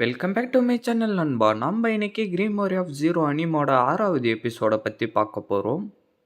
Welcome back to my channel நண்பா. நம்ம இன்னைக்கு கிரீம் வாரி ஆஃப் ஜீரோ அனிமோட 6வது எபிசோட பத்தி பார்க்க போறோம்.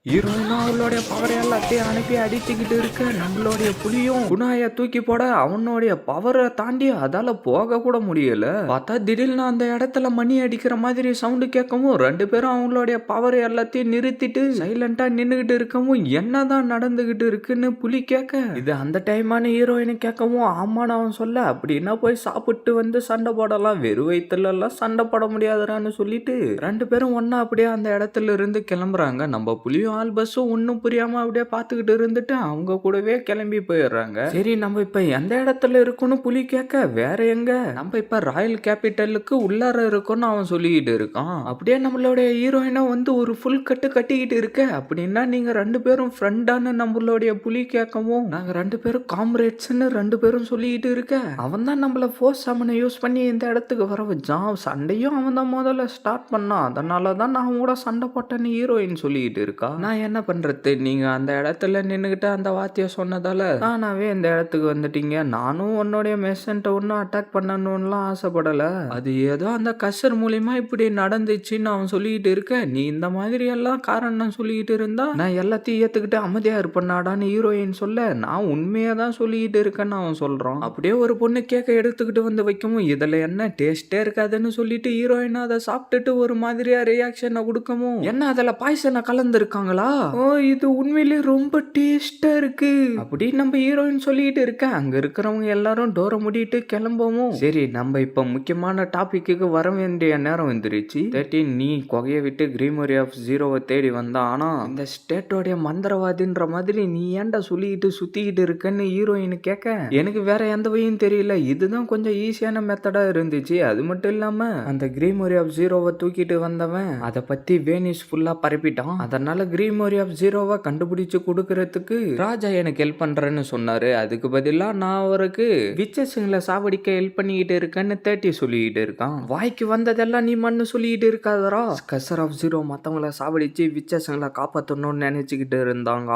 ஹீரோயினும் அவளுடைய பவர் எல்லாத்தையும் அனுப்பி அடிச்சுக்கிட்டு இருக்க, நம்மளுடைய புலியும் குணாய தூக்கி போட அவனுடைய பவரை தாண்டி அதால போக கூட முடியல. பார்த்தா திடீர்னு அந்த இடத்துல மணி அடிக்கிற மாதிரி சவுண்டு கேட்கவும் ரெண்டு பேரும் அவங்களுடைய பவர் எல்லாத்தையும் நிறுத்திட்டு சைலண்டா நின்னுகிட்டு இருக்கவும் என்னதான் நடந்துகிட்டு இருக்குன்னு புலி கேட்க, இது அந்த டைமான ஹீரோயினு கேட்கவும் ஆமான்னு அவன் சொல்ல, அப்படின்னா போய் சாப்பிட்டு வந்து சண்டை போடலாம், வெறும் வயிற்றுல எல்லாம் சண்டை போட முடியாதுறான்னு சொல்லிட்டு ரெண்டு பேரும் ஒன்னா அப்படியே அந்த இடத்துல இருந்து கிளம்புறாங்க. நம்ம புலியும் ஆல்பஸும் ஒன்னும் புரியாம அப்படியே பார்த்துக்கிட்டு இருந்துட்டு அவங்க கூடவே கிளம்பி போயிடுறாங்க. சரி, நம்ம இப்ப எந்த இடத்துல இருக்கோம்னு புலி கேட்க, வேற எங்க, நம்ம இப்ப ராயல் கேபிட்டலுக்கு உள்ளார இருக்கோம்னு அவன் சொல்லிக்கிட்டு இருக்கான். அப்படியே நம்மளுடைய ஹீரோயினை வந்து ஒரு ஃபுல் கட்டு கட்டிக்கிட்டு இருக்க, அப்படின்னா நீங்க ரெண்டு பேரும் ஃப்ரெண்டான்னு நம்மளுடைய புலி கேட்கவும், நாங்க ரெண்டு பேரும் காம்ரேட்ஸ்ன்னு ரெண்டு பேரும் சொல்லிக்கிட்டு இருக்க, அவன் தான் நம்மள ஃபோர்ஸ் சாமனை யூஸ் பண்ணி இந்த இடத்துக்கு வர வச்சான். சண்டையும் அவன் தான் முதல்ல ஸ்டார்ட் பண்ணான், அதனால தான் நான் கூட சண்டை போட்டேன்னு ஹீரோயின் சொல்லிக்கிட்டு இருக்கா. நான் என்ன பண்றது, நீங்க அந்த இடத்துல நின்னுகிட்டு அந்த வார்த்தையை சொன்னதால தானாவே இந்த இடத்துக்கு வந்துட்டீங்க. நானும் உன்னுடைய மெசன்ட்ட ஒன்னும் அட்டாக் பண்ணணும்லாம் ஆசைப்படல, அது ஏதோ அந்த கஷர் மூலியமா இப்படி நடந்துச்சுன்னு அவன் சொல்லிக்கிட்டு இருக்க, நீ இந்த மாதிரி எல்லாம் காரணம் சொல்லிக்கிட்டு இருந்தா நான் எல்லாத்தையும் ஏத்துக்கிட்டு அமைதியா இருப்பேனாடான்னு ஹீரோயின் சொல்ல, நான் உண்மையா தான் சொல்லிக்கிட்டு இருக்கேன்னு அவன் சொல்றான். அப்படியே ஒரு பொண்ணு கேக்க எடுத்துக்கிட்டு வந்து வைக்கவும், இதுல என்ன டேஸ்டே இருக்காதுன்னு சொல்லிட்டு ஹீரோயின் அதை சாப்பிட்டுட்டு ஒரு மாதிரியா ரியாக்ஷனை கொடுக்கவும், என்ன அதுல பாய்சனை கலந்துருக்காங்களா, ஓ இது உண்மையிலே ரொம்ப டேஸ்டா இருக்கு அப்படி நம்ம ஹீரோயின் சொல்லிட்டு இருக்க, அங்க இருக்கிறவங்க எல்லாரும் டோரை மூடிட்டு கிளம்பவும், சரி நம்ம இப்ப முக்கியமான டாபிக்கு வர வேண்டிய நேரம் வந்துருச்சு. 13 நீ கொகையை விட்டு கிரீமரி ஆஃப் ஜீரோவை தேடி வந்தா, ஆனா இந்த ஸ்டேட்டோடைய மந்திரவாதின்ற மாதிரி நீ ஏன்டா சொல்லிக்கிட்டு சுத்திக்கிட்டு இருக்கன்னு ஹீரோயின் கேட்க, எனக்கு வேற எந்த வழியும் தெரியல, இதுதான் கொஞ்சம் ஈஸியான மெத்தடா இருந்துச்சு. அது மட்டும் இல்லாம அந்த கிரீமரி ஆஃப் ஜீரோவை தூக்கிட்டு வந்தவன் அதை பத்தி வேனிஸ் ஃபுல்லா பரப்பிட்டான், அதனால கிரீமரி ஆஃப் ஜீரோவை கண்டுபிடிச்சு கொடுக்கறதுக்கு ராஜா எனக்கு ஹெல்ப் பண்றேன்னு சொன்னாரு. அதுக்கு பதிலா நான் அவருக்கு விச்சஸுங்களை சாவடிக்க ஹெல்ப் பண்ணிக்கிட்டு இருக்கேன்னு 30 சொல்லிக்கிட்டு இருக்கான். வாய்க்கு வந்ததெல்லாம் நீ மண்ணு சொல்லிக்கிட்டு இருக்காதரா. கசர் ஆஃப் ஜீரோ மத்தவங்களை சாவடிச்சு விச்சஸுங்களை காப்பாற்றணும்னு நினைச்சுக்கிட்டு இருந்தாங்க.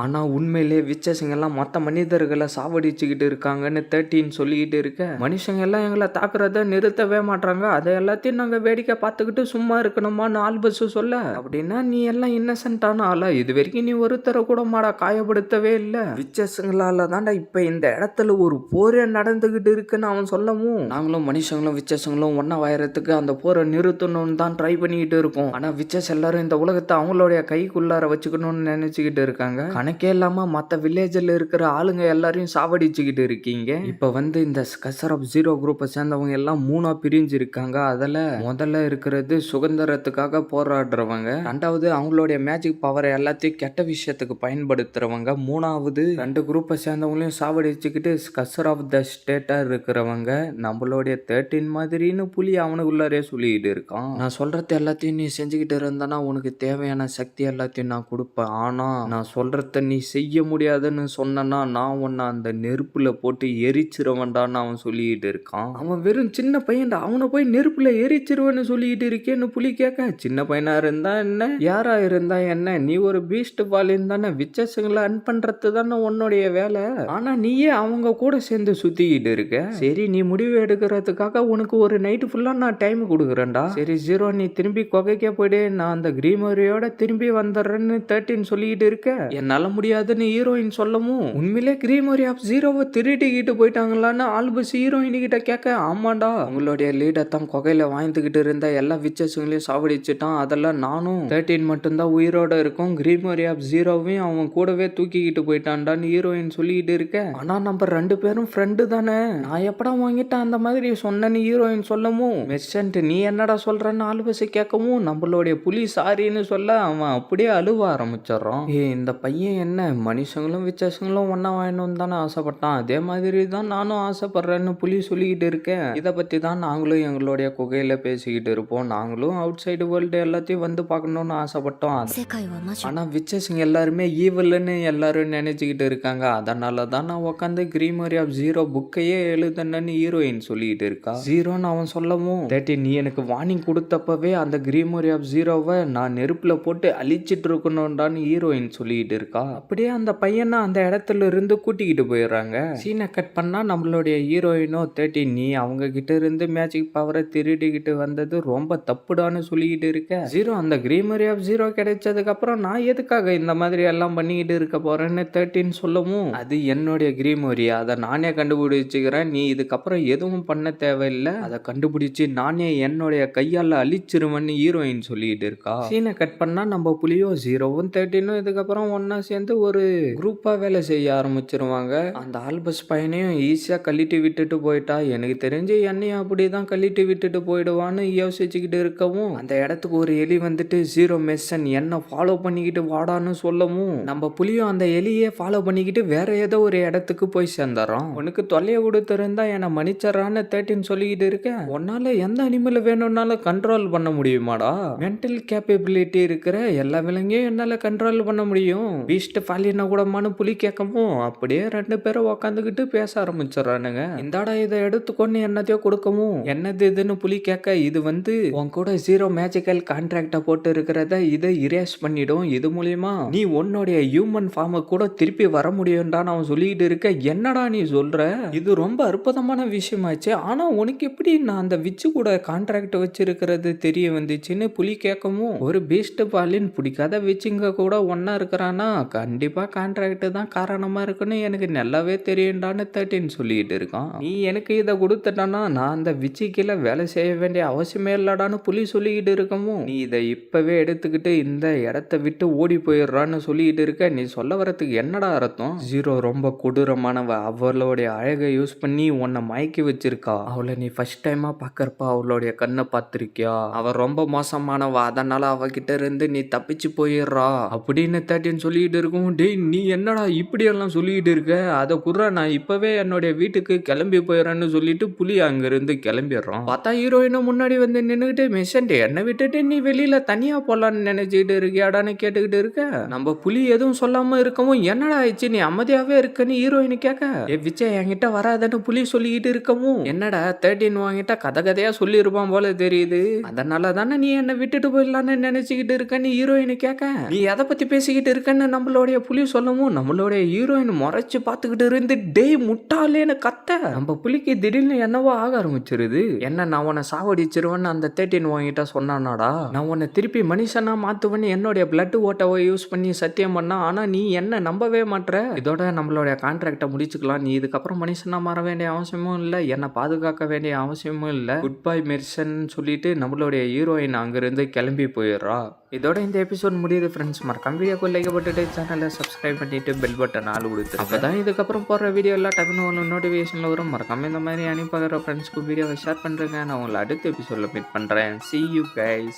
ஆனா உண்மையிலே விச்சஸுங்கெல்லாம் மற்ற மனிதர்களை சாவடிச்சுக்கிட்டு இருக்காங்கன்னு 13 சொல்லிக்கிட்டு இருக்க, மனுஷங்க எல்லாம் எங்களை தாக்குறத நிறுத்தவே மாட்டாங்க, அதை எல்லாத்தையும் நாங்க வேடிக்கை பார்த்துக்கிட்டு சும்மா இருக்கணுமான்னு ஆல்பஸ் சொல்ல, அப்படின்னா நீ எல்லாம் இன்னசென்ட்டான ஆளா, இது வரைக்கும் நீ ஒருத்தரை கூட மாடா காயப்படுத்தவே இல்ல, விச்சஸுங்களால தாண்டா இப்ப இந்த இடத்துல ஒரு போரே நடந்துகிட்டு இருக்குன்னு அவன் சொல்லவும், நாங்களும் மனுஷங்களும் விச்சஸுங்களும் ஒன்னா வாயறதுக்கு அந்த போரை நிறுத்தணும்னு தான் ட்ரை பண்ணிக்கிட்டு இருக்கோம். ஆனா விச்சஸ் எல்லாரும் இந்த உலகத்தை அவங்களுடைய கைக்குள்ளார வச்சுக்கணும்னு நினைச்சுக்கிட்டு இருக்காங்க. கணக்கே இல்லாம மத்த வில்லேஜ்ல இருக்கிற ஆளுங்க எல்லாரையும் சாவடிச்சுக்கிட்டு இருக்கீங்க. இப்ப வந்து இந்த கசர் ஆஃப் ஜீரோ குரூப்பை சேர்ந்தவங்க எல்லாம் மூணா பிரிஞ்சு இருக்காங்க. அதுல முதல்ல இருக்கிறது சுதந்திரத்துக்காக போராடுறவங்க, ரெண்டாவது அவங்களுடைய மேஜிக் பவரை எல்லாத்தையும் கெட்ட விஷயத்துக்கு பயன்படுத்துறவங்க, மூணாவது ரெண்டு குரூப்பை சேர்ந்தவங்களையும் சாவடிச்சுக்கிட்டு கசர் ஆஃப் த ஸ்டேட்டா இருக்கிறவங்க. நம்மளுடைய 13 மாதிரின்னு புலி அவனுக்குள்ளாரே சொல்லிக்கிட்டு இருக்கான். நான் சொல்றது எல்லாத்தையும் நீ செஞ்சுக்கிட்டு இருந்தானா உனக்கு தேவையான சக்தி எல்லாத்தையும் நான் கொடுப்பேன், ஆனா நான் சொல்றத நீ செய்ய முடியாதுன்னு சொன்னா நான் உன்னை அந்த நெருப்புல போட்டு எரிச்சிருவேன்டான்னு அவன் சொல்லிக்கிட்டு இருக்கான். அவன் வெறும் சின்ன பையன்டா, அவனை போய் நெருப்புல எரிச்சிருவேன்னு சொல்லிக்கிட்டு இருக்கேன்னு புலி கேட்க, சின்ன பையனா இருந்தா என்ன யாரா இருந்தா என்ன, நீ ஒரு பீஸ்ட் பாலின் தானே, விச்சஸுங்களை அன் பண்றது தானே உன்னுடைய வேலை, ஆனா நீயே அவங்க கூட சேர்ந்து சுத்திக்கிட்டு இருக்க. சரி, நீ முடிவு எடுக்கிறதுக்காக உனக்கு ஒரு நைட்டு ஃபுல்லா நான் டைம் கொடுக்குறேன்டா. சரி ஜீரோ, நீ திரும்பி கொகைக்கே போயிடு, நான் அந்த கிரீமரியோட திரும்பி வந்துடுறேன்னு 13 சொல்லிக்கிட்டு இருக்க, என்னால முடியாதுன்னு ஹீரோயின் சொல்லவும், உண்மையிலே கிரீமரி ஆஃப் ஜீரோவை திருடிக்கிட்டு போயிட்டாங்களான்னு ஆல்பஸ் ஹீரோயின் கிட்ட கேட்க, ஆமாண்டா உங்களுடைய லீடர் தான் கொகையில வாழ்ந்துகிட்டு இருந்த எல்லா விச்சஸுங்களையும் சாவடிச்சுட்டான், அதெல்லாம் நானும் 13 மட்டும்தான் உயிரோட இருக்கும், கிரீமரி ஆஃப் ஜீரோவையும் அவன் கூடவே தூக்கிக்கிட்டு போயிட்டான்டான்னு ஹீரோயின் சொல்லிக்கிட்டு இருக்க, ஆனா நம்ம ரெண்டு பேரும் ஃப்ரெண்டு தானே, நான் எப்படா வாங்கிட்டேன் அந்த மாதிரி சொன்னேன்னு ஹீரோயின் சொல்லவும், மெர்சன்ட் நீ என்னடா சொல்றன்னு ஆல்பஸ் கேட்கவும், நம்மளுடைய புலி சாரின்னு சொல்ல அவன் அப்படியே அழுவ ஆரம்பிச்சிடறான். இந்த பையன் என்ன மனுஷங்களும் விச்சஸுங்களும் ஒன்னா வாங்கணும்னு தானே ஆசைப்பட்டான், அதே மாதிரி தான் நானும் ஆசைப்படுறேன்னு புலி சொல்லிக்கிட்டு இருக்கேன். இதை பத்தி தான் நாங்களும் எங்களுடைய குகையில பேசிக்கிட்டு இருப்போம், நாங்களும் அவுட் சைடு வேர்ல்டு எல்லாத்தையும் வந்து பார்க்கணும்னு ஆசைப்பட்டோம். 界は魔女。 ஆனா விச்சஸ்ங்க எல்லாருமே ஈவில்னு எல்லாரும் நினைச்சுக்கிட்டு இருக்காங்க. அதனால தான் நான் உட்காந்து கிரீமரி ஆஃப் ஜீரோ புக்கையே எழுதுனேன்னு ஹீரோயின் சொல்லிட்டு இருக்கா. ஜீரோன்னு அவன் சொல்லவும், டேட்டி நீ எனக்கு வார்னிங் கொடுத்தப்பவே அந்த கிரீமரி ஆஃப் ஜீரோவை நான் நெருப்புல போட்டு அழிச்சிட்டு இருக்கணும்டான்னு ஹீரோயின் சொல்லிட்டு இருக்கா. அப்படியே அந்த பையனை அந்த இடத்துல இருந்து கூட்டிக்கிட்டு போயிடுறாங்க. சீனை கட் பண்ணா நம்மளுடைய ஹீரோயினோ, டேட்டி நீ அவங்க கிட்ட இருந்து மேஜிக் பவரை திருடிக்கிட்டு வந்தது ரொம்ப தப்புடான்னு சொல்லிக்கிட்டு இருக்க. ஜீரோ அந்த கிரீமரி ஆஃப் ஜீரோ கிடைச்சதுக்கு அப்புறம் நான் எதுக்காக இந்த மாதிரி எல்லாம் பண்ணிக்கிட்டு இருக்க போறேன்னு 13 சொல்லவும், அது என்னுடைய கிரீமரி, அதை நானே கண்டுபிடிச்சுக்கிறேன், நீ இதுக்கப்புறம் எதுவும் பண்ண தேவையில்லை, அதை கண்டுபிடிச்சு நானே என்னுடைய கையால அழிச்சிருவேன்னு ஹீரோயின் சொல்லிட்டு இருக்கா. சீனை கட் பண்ணா நம்ம புலியோ ஜீரோவும் 13 இதுக்கப்புறம் ஒன்னா சேர்ந்து ஒரு குரூப்பா வேலை செய்ய ஆரம்பிச்சிருவாங்க. அந்த ஆல்பஸ் பையனையும் ஈஸியா கழட்டி விட்டுட்டு போயிட்டா. எனக்கு தெரிஞ்சு என்னையும் அப்படிதான் கழட்டி விட்டுட்டு போயிடுவான்னு யோசிச்சுக்கிட்டு இருக்கவும், அந்த இடத்துக்கு ஒரு எலி வந்துட்டு ஜீரோ மெசன் என்ன ஃபாலோ பண்ணிக்கிட்டு வாடான்னு சொல்லவும், நம்ம புலியும் அந்த எலியை ஃபாலோ பண்ணிக்கிட்டு வேற ஏதோ ஒரு இடத்துக்கு போய் சேர்ந்துறோம். உனக்கு தொல்லையை கொடுத்துருந்தா என்னை மன்னிச்சறான்னு 13 சொல்லிக்கிட்டு இருக்கேன். உன்னால எந்த அனிமல் வேணும்னாலும் கண்ட்ரோல் பண்ண முடியுமாடா? மென்டல் கேப்பபிலிட்டி இருக்கிற எல்லா விலங்கையும் என்னால கண்ட்ரோல் பண்ண முடியும். பீஸ்ட் ஃபாலினா கூடமானு புலி கேட்கவும், அப்படியே 2 பேரும் உக்காந்துக்கிட்டு பேச ஆரம்பிச்சிடறானுங்க. இந்தாடா இதை எடுத்துக்கொண்டு என்னத்தையோ கொடுக்கவும், என்னது இதுன்னு புலி கேட்க, இது வந்து உன் கூட ஜீரோ மேஜிக்கல் கான்ட்ராக்டை போட்டு இருக்கிறத இதை இரேஸ் பண்ணிடும். இது மூலியமா நீ உன்னுடைய ஹியூமன் ஃபார்மை கூட திருப்பி வர முடியும்டான்னு அவன் சொல்லிட்டு இருக்க. என்னடா நீ சொல்ற? இது ரொம்ப அற்புதமான விஷயமாச்சு. ஆனா உனக்கு எப்படி நான் அந்த விச்சு கூட கான்ட்ராக்ட் வச்சிருக்கிறது தெரிய வந்துச்சுன்னு புலி கேட்கவும், ஒரு பீஸ்ட் பாலின் பிடிக்காத விச்சுங்க கூட ஒன்னா இருக்கிறானா கண்டிப்பா கான்ட்ராக்ட் தான் காரணமா இருக்குன்னு எனக்கு நல்லாவே தெரியும்டான்னு 13 சொல்லிட்டு இருக்கான். நீ எனக்கு இதை கொடுத்துட்டானா நான் அந்த விச்சு கீழே வேலை செய்ய வேண்டிய அவசியமே இல்லடான்னு புலி சொல்லிக்கிட்டு இருக்கவும், நீ இதை இப்பவே எடுத்துக்கிட்டு இந்த இடத்த விட்டு ஓடி போயிடுறான்னு சொல்லிட்டு இருக்க. நீ சொல்ல வரதுக்கு என்னடா அர்த்தம்? ஜீரோ ரொம்ப கொடூரமானவ. அவளுடைய அழகை யூஸ் பண்ணி உன்னை மயக்கி வச்சிருக்கா. அவளை நீ ஃபர்ஸ்ட் டைமா பாக்கறப்ப அவளுடைய கண்ணை பார்த்திருக்கியா? அவ ரொம்ப மோசமானவ, அதனால அவகிட்ட இருந்து நீ தப்பிச்சு போயிடுறா அப்படின்னு 13 சொல்லிட்டு இருக்கும். டேய் நீ என்னடா இப்படி எல்லாம் சொல்லிட்டு இருக்க? அதை குர்றா, நான் இப்பவே என்னுடைய வீட்டுக்கு கிளம்பி போயிடறேன்னு சொல்லிட்டு புலி அங்கிருந்து கிளம்பிடுறான். பார்த்தா ஹீரோயினும் முன்னாடி வந்து நின்னுகிட்டு, மெசன்ட் என்னை விட்டுட்டு நீ வெளியில தனியா போலான்னு நினைச்சிட்டு இருக்கியாடான்னு கேட்டுக்கிட்டு இருக்க. நம்ம புலி எதுவும் சொல்லாம இருக்கவும், என்னடா ஆயிடுச்சு நீ அமைதியாவே இருக்கன்னு ஹீரோயின் கேட்க, விஜய் என்கிட்ட வராதன்னு புலி சொல்லிக்கிட்டு இருக்கவும், என்னடா 13 வாங்கிட்ட கதை கதையா சொல்லி இருப்பான் போல தெரியுது, அதனால தானே நீ என்னை விட்டுட்டு போயிடலான்னு நினைச்சுக்கிட்டு இருக்கன்னு ஹீரோயின் கேட்க, நீ எதை பத்தி பேசிக்கிட்டு இருக்கன்னு நம்மளுடைய புலி சொல்லவும், நம்மளுடைய ஹீரோயின் முறைச்சு பார்த்துக்கிட்டு இருந்து, டேய் முட்டாளேன்னு கத்த, நம்ம புலிக்கு திடீர்னு என்னவோ ஆக ஆரம்பிச்சிருது. என்ன நான் உன்னை சாவடிச்சிருவேன்னு அந்த 13 வாங்கிட்ட சொன்னானாடா, நான் உன்னை திருப்பி மனுஷனா மாத்துவேன்னு என்னுடைய பிளட் ஓட்டவை யூஸ் பண்ணி சத்தியம் பண்ணா, ஆனா நீ என்ன நம்பவே மாட்ற. இதோட நம்மளுடைய கான்ட்ராக்டை முடிச்சுக்கலாம். நீ இதுக்கப்புறம் மனுஷனா மாற வேண்டிய அவசியமும் இல்லை, என்னை பாதுகாக்க வேண்டிய அவசியமும் இல்லை. குட் பை மெர்சன் சொல்லிட்டு நம்மளுடைய ஹீரோயின் அங்கிருந்து கிளம்பி போயிடுறா. இதோட இந்த எபிசோட் முடியுது ஃப்ரெண்ட்ஸ். மறக்காம வீடியோக்கு லைக் போட்டுட்டு சேனலை சப்ஸ்கிரைப் பண்ணிட்டு பெல் பட்டன் ஆள் கொடுத்து, அப்பதான் இதுக்கப்புறம் போடுற வீடியோ எல்லாம் டக்குன்னு ஒன்று நோட்டிஃபிகேஷன்ல வரும். மறக்காம இந்த மாதிரி அனுப்பி பார்க்குற ஃப்ரெண்ட்ஸ்க்கு வீடியோவை ஷேர் பண்றேங்க. நான் உங்களை அடுத்த எபிசோட்ல மீட் பண்றேன். See you guys.